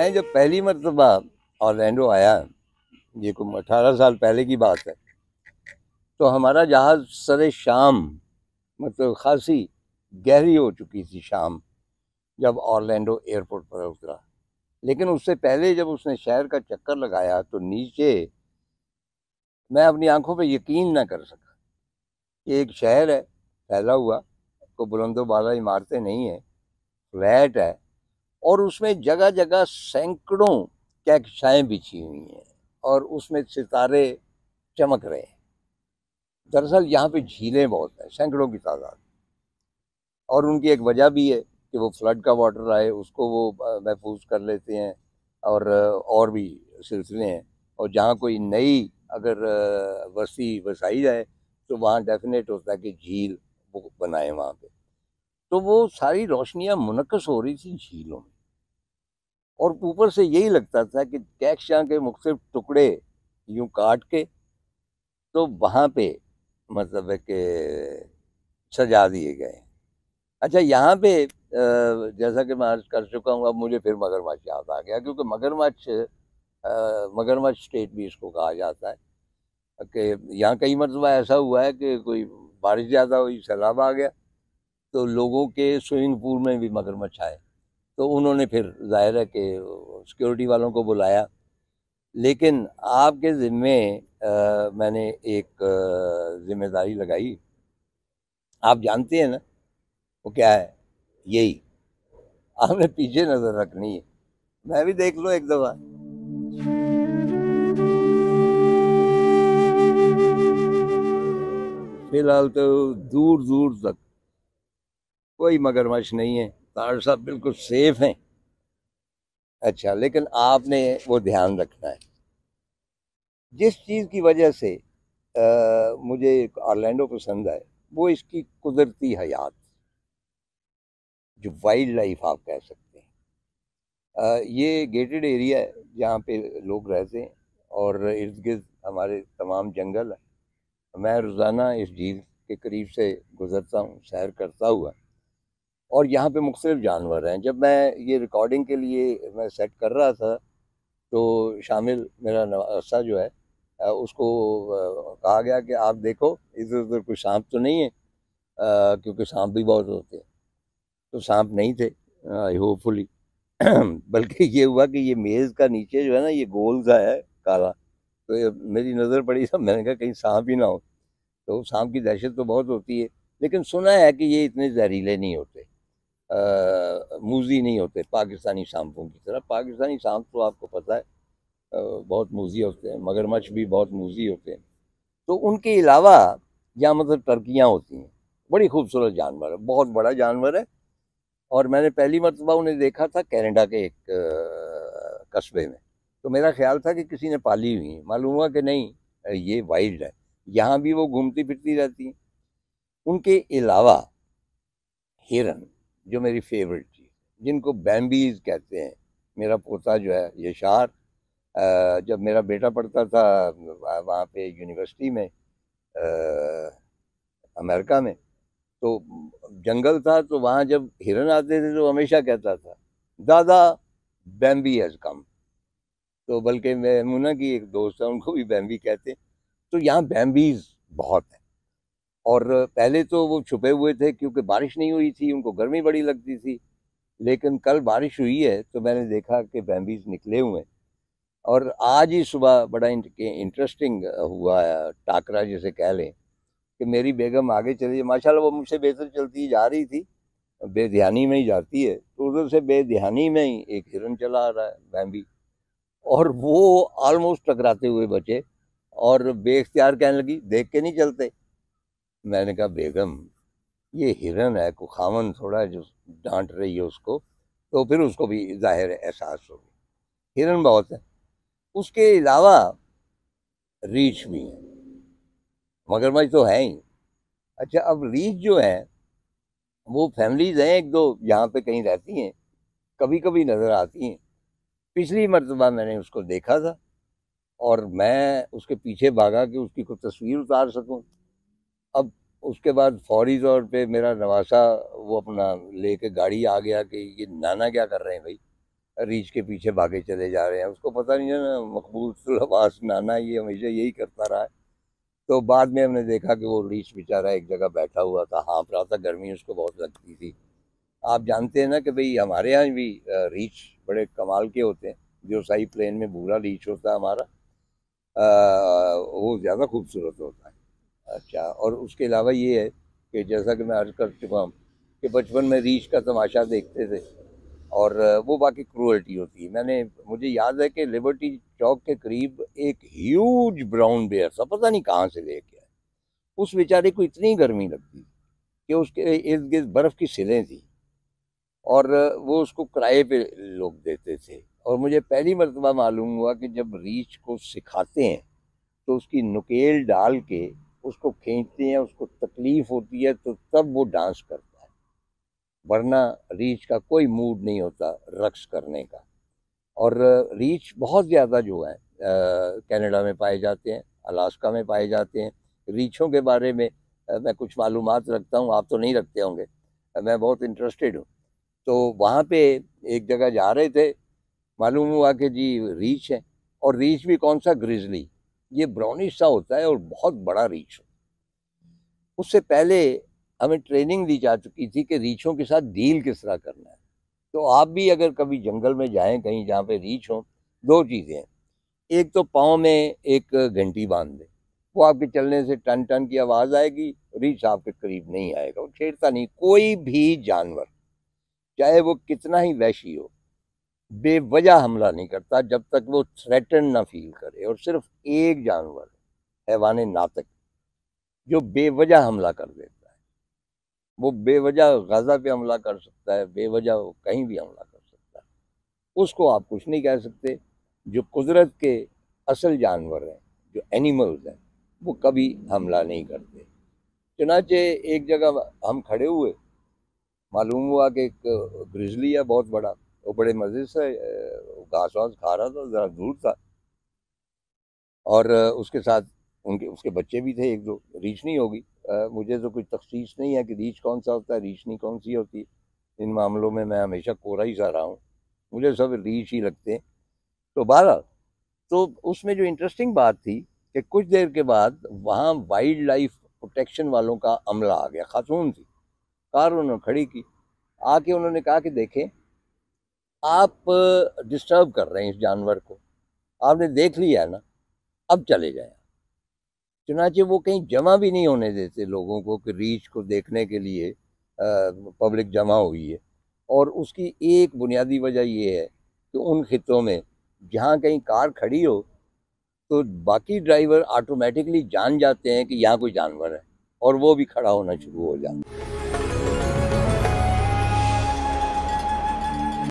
मैं जब पहली मरतबा ऑरलैंडो आया, ये कोई 18 साल पहले की बात है, तो हमारा जहाज़ सरे शाम, मतलब खासी गहरी हो चुकी थी शाम, जब ऑरलैंडो एयरपोर्ट पर उतरा। लेकिन उससे पहले जब उसने शहर का चक्कर लगाया तो नीचे मैं अपनी आंखों पे यकीन ना कर सका कि एक शहर है फैला हुआ, कोई बुलंदो बाला इमारतें नहीं है, फ्लैट है, और उसमें जगह जगह सैकड़ों कहकशाएं बिछी हुई हैं और उसमें सितारे चमक रहे हैं। दरअसल यहाँ पे झीलें बहुत हैं, सैकड़ों की तादाद, और उनकी एक वजह भी है कि वो फ्लड का वाटर आए उसको वो महफूज कर लेते हैं, और भी सिलसिले हैं। और जहाँ कोई नई अगर बस्ती बसाई जाए तो वहाँ डेफिनेट होता है कि झील वो बनाए वहाँ पे। तो वो सारी रोशनियाँ मुनक्कस हो रही थी झीलों में, और ऊपर से यही लगता था कि कहकशां के मुख्तलिफ टुकड़े यूं काट के तो वहाँ पे मतलब है कि सजा दिए गए। अच्छा, यहाँ पे जैसा कि मैं अर्ज कर चुका हूँ, अब मुझे फिर मगरमच्छ याद आ गया, क्योंकि मगरमच्छ स्टेट भी इसको कहा जाता है। कि यहाँ कई मरतबा ऐसा हुआ है कि कोई बारिश ज़्यादा हुई, सैलाब आ गया, तो लोगों के स्विमिंग पूल में भी मगरमच्छ आए, तो उन्होंने फिर जाहिर है कि सिक्योरिटी वालों को बुलाया। लेकिन आपके ज़िम्मे मैंने एक जिम्मेदारी लगाई, आप जानते हैं ना वो क्या है? यही, आपने पीछे नजर रखनी है। मैं भी देख लो एक दफा। फिलहाल तो दूर दूर तक कोई मगरमच्छ नहीं है, तार साहब बिल्कुल सेफ हैं। अच्छा, लेकिन आपने वो ध्यान रखना है, जिस चीज़ की वजह से मुझे ऑरलैंडो पसंद है वो इसकी कुदरती हयात, जो वाइल्ड लाइफ आप कह सकते हैं। ये गेटेड एरिया है जहाँ पे लोग रहते हैं, और इर्द गिर्द हमारे तमाम जंगल है। मैं रोज़ाना इस झील के करीब से गुज़रता हूँ सैर करता हुआ, और यहाँ पे मुख्तलिफ जानवर हैं। जब मैं ये रिकॉर्डिंग के लिए मैं सेट कर रहा था, तो शामिल मेरा नवासा जो है, उसको कहा गया कि आप देखो इधर उधर कोई सांप तो नहीं है, क्योंकि सांप भी बहुत होते हैं। तो सांप नहीं थे, होपफुली। बल्कि ये हुआ कि ये मेज़ का नीचे जो है ना, ये गोल सा है काला, तो मेरी नज़र पड़ी तो मैंने कहा कहीं सांप ही ना हो। तो सांप की दहशत तो बहुत होती है, लेकिन सुना है कि ये इतने जहरीले नहीं होते, मूजी नहीं होते पाकिस्तानी सांपों की तरह। पाकिस्तानी सांप तो आपको पता है बहुत मूजी होते हैं, मगरमच्छ भी बहुत मूजी होते हैं। तो उनके अलावा यहाँ मतलब टर्कियाँ होती हैं, बड़ी खूबसूरत जानवर है, बहुत बड़ा जानवर है। और मैंने पहली मरतबा उन्हें देखा था कनाडा के एक कस्बे में, तो मेरा ख्याल था कि किसी ने पाली हुई है, मालूम हुआ कि नहीं, ये वाइल्ड है। यहाँ भी वो घूमती फिरती रहती हैं। उनके अलावा हिरन, जो मेरी फेवरेट चीज़, जिनको बैम्बीज कहते हैं। मेरा पोता जो है यशार, जब मेरा बेटा पढ़ता था वहाँ पे यूनिवर्सिटी में, अमेरिका में, तो जंगल था, तो वहाँ जब हिरन आते थे तो हमेशा कहता था, दादा बैम्बी हैज़ कम। तो बल्कि मैमूना की एक दोस्त है, उनको भी बैम्बी कहते हैं। तो यहाँ बैम्बीज बहुत है। और पहले तो वो छुपे हुए थे क्योंकि बारिश नहीं हुई थी, उनको गर्मी बड़ी लगती थी। लेकिन कल बारिश हुई है तो मैंने देखा कि बैम्बीज निकले हुए हैं। और आज ही सुबह बड़ा इंटरेस्टिंग हुआ है टाकरा जिसे कह लें, कि मेरी बेगम आगे चली, माशाल्लाह वो मुझसे बेहतर चलती जा रही थी, बेध्यानी में ही जाती है, तो उधर से बेध्यानी में ही एक हिरन चला आ रहा है बैम्बी, और वो ऑलमोस्ट टकराते हुए बचे, और बेख्तियार कहने लगी, देख के नहीं चलते। मैंने कहा बेगम, ये हिरन है, को खामन थोड़ा है जो डांट रही है उसको। तो फिर उसको भी जाहिर है एहसास हो गया। हिरन बहुत है, उसके अलावा रीछ भी है, मगरमच्छ तो है ही। अच्छा, अब रीछ जो है वो फैमिलीज हैं एक दो यहाँ पे कहीं रहती हैं, कभी कभी नजर आती हैं। पिछली मर्तबा मैंने उसको देखा था, और मैं उसके पीछे भागा कि उसकी कोई तस्वीर उतार सकूं। अब उसके बाद फौरी तौर पे मेरा नवासा वो अपना लेके गाड़ी आ गया कि ये नाना क्या कर रहे हैं भाई। रीछ के पीछे भागे चले जा रहे हैं। उसको पता नहीं है ना, मकबूल अब्बास नाना ये हमेशा यही करता रहा है। तो बाद में हमने देखा कि वो रीछ बेचारा एक जगह बैठा हुआ था, हाँफ रहा था, गर्मी उसको बहुत लगती थी। आप जानते हैं ना कि भाई हमारे यहाँ भी रीछ बड़े कमाल के होते हैं। जो शाही प्लेन में भूरा रीछ होता है हमारा, वो ज़्यादा खूबसूरत होता है। अच्छा, और उसके अलावा ये है कि जैसा कि मैं अर्ज़ कर चुका हूँ कि बचपन में रीछ का तमाशा देखते थे, और वो बाकी क्रूअल्टी होती है। मुझे याद है कि लिबर्टी चौक के करीब एक ह्यूज ब्राउन बेयर था, पता नहीं कहाँ से लेके आए। उस बेचारे को इतनी गर्मी लगती थी कि उसके इर्द गिर्द बर्फ़ की सिलें थी, और वो उसको किराए पे लोग देते थे। और मुझे पहली मर्तबा मालूम हुआ कि जब रीछ को सिखाते हैं तो उसकी नुकेल डाल के उसको खींचते हैं, उसको तकलीफ होती है तो तब वो डांस करता है, वरना रीछ का कोई मूड नहीं होता रक्स करने का। और रीछ बहुत ज़्यादा जो है कनाडा में पाए जाते हैं, अलास्का में पाए जाते हैं। रीछों के बारे में मैं कुछ मालूमात रखता हूँ, आप तो नहीं रखते होंगे, मैं बहुत इंटरेस्टेड हूँ। तो वहाँ पे एक जगह जा रहे थे, मालूम हुआ कि जी रीछ है, और रीछ भी कौन सा, ग्रिजली, ये ब्राउनिश सा होता है और बहुत बड़ा रीछ। उससे पहले हमें ट्रेनिंग दी जा चुकी थी कि रीछों के साथ डील किस तरह करना है। तो आप भी अगर कभी जंगल में जाएं कहीं जहाँ पे रीछ हो, दो चीज़ें हैं। एक तो पाँव में एक घंटी बांध दें, वो आपके चलने से टन टन की आवाज़ आएगी, रीछ आपके करीब नहीं आएगा, वो छेड़ता नहीं। कोई भी जानवर चाहे वो कितना ही वहशी हो, बेवजह हमला नहीं करता जब तक वो थ्रेटन ना फील करे। और सिर्फ एक जानवर है, हैवान नातक, जो बेवजह हमला कर देता है। वो बेवजह गाजा पे हमला कर सकता है, बेवजह वो कहीं भी हमला कर सकता है, उसको आप कुछ नहीं कह सकते। जो कुदरत के असल जानवर हैं, जो एनिमल्स हैं, वो कभी हमला नहीं करते। चुनाचे एक जगह हम खड़े हुए, मालूम हुआ कि एक ग्रिजली है बहुत बड़ा, वो बड़े मज़े से घास वास खा रहा था, ज़रा दूर था, और उसके साथ उनके उसके बच्चे भी थे एक दो। रीछ नहीं होगी, मुझे तो कुछ तखसीस नहीं है कि रीछ कौन सा होता है, रीछ नहीं कौन सी होती। इन मामलों में मैं हमेशा कोरा ही सा रहा हूँ, मुझे सब रीछ ही लगते हैं। तो बहरहाल, तो उसमें जो इंटरेस्टिंग बात थी कि कुछ देर के बाद वहाँ वाइल्ड लाइफ प्रोटेक्शन वालों का अमला आ गया। खातून थी, कार उन्होंने खड़ी की, आके उन्होंने कहा कि देखें, आप डिस्टर्ब कर रहे हैं इस जानवर को, आपने देख लिया है ना, अब चले जाएं। चुनाचे वो कहीं जमा भी नहीं होने देते लोगों को कि रीछ को देखने के लिए पब्लिक जमा हुई है। और उसकी एक बुनियादी वजह ये है कि उन खित्तों में जहाँ कहीं कार खड़ी हो तो बाकी ड्राइवर ऑटोमेटिकली जान जाते हैं कि यहाँ कोई जानवर है, और वो भी खड़ा होना शुरू हो जाता है।